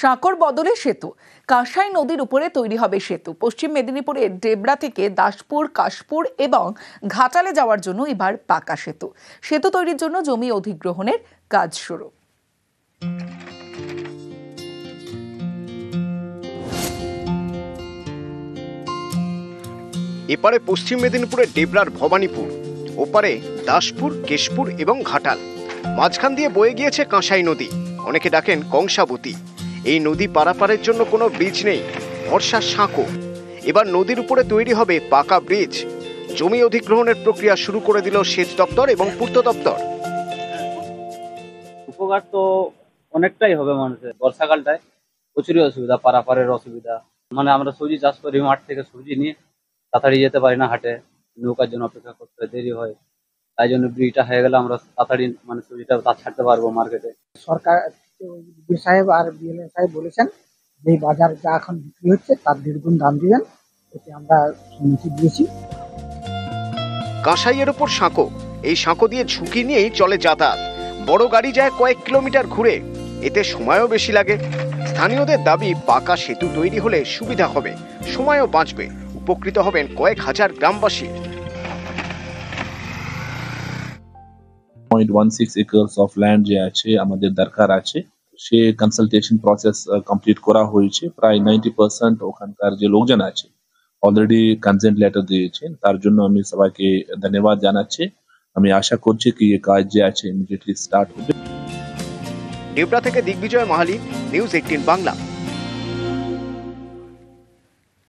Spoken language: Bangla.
সাঁকোর বদলে সেতু। কাঁসাই নদীর উপরে তৈরি হবে সেতু। পশ্চিম মেদিনীপুরের ডেবরা থেকে দাসপুর, কাশপুর এবং ঘাটালে যাওয়ার জন্য এবার পাকা সেতু। সেতু তৈরির জন্য জমি অধিগ্রহণের কাজ শুরু। এপারে পশ্চিম মেদিনীপুরের ডেবরার ভবানীপুর, ওপারে দাসপুর, কেশপুর এবং ঘাটাল। মাঝখান দিয়ে বয়ে গিয়েছে কাঁসাই নদী, অনেকে ডাকেন কংসাবতী। এই নদী পারাপারের জন্য কোনো ব্রিজ নেই, ভরসা সাঁকো। এবার নদীর উপরে তৈরি হবে পাকা ব্রিজ। জমি অধিগ্রহণের প্রক্রিয়া শুরু করে দিল সেচ দপ্তর এবং পূর্ত দপ্তর। উপকার তো অনেকটাই হবে মানুষের। বর্ষাকালটায় প্রচুরই অসুবিধা, পারাপারের অসুবিধা। মানে আমরা সবজি চাষ করি, মাঠ থেকে সবজি নিয়ে তাড়াতাড়ি যেতে পারি না হাটে, নৌকার জন্য অপেক্ষা করতে দেরি হয়। তাই জন্য ব্রিজটা হয়ে গেলে আমরা তাড়াতাড়ি মানে সবজিটা ছাড়তে পারবো মার্কেটে। সরকার বিডিও সাহেব আর বিএলএ সাহেব বলেছেন যে বাজার যা এখন বিক্রি হচ্ছে তার 1.5 গুণ দাম দিবেন, এতে আমরা সম্মতি দিয়েছি। কাঁসাইয়ের ওপর সাঁকো, এই সাঁকো দিয়ে ঝুঁকি নিয়েই চলে যাতায়াত। বড় গাড়ি যায় কয়েক কিলোমিটার ঘুরে, এতে সময়ও বেশি লাগে। স্থানীয়দের দাবি পাকা সেতু তৈরি হলে সুবিধা হবে, সময়ও বাঁচবে, উপকৃত হবেন কয়েক হাজার গ্রামবাসী। 0.16 একর্স অফ ল্যান্ড যে আছে আমাদের দরকার আছে, সে কনসালটেশন প্রসেস কমপ্লিট করা হয়েছে। প্রায় 90% ওখানকার যে লোকজন আছে অলরেডি কনসেন্ট লেটার দিয়েছেন। তার জন্য আমি সবাইকে ধন্যবাদ জানাচ্ছি। আমি আশা করছি কি এই কাজ যে আছে ইমিডিয়েটলি স্টার্ট হবে। ডেবরা থেকে দিগ্বিজয় মাহালি, নিউজ 18 বাংলা।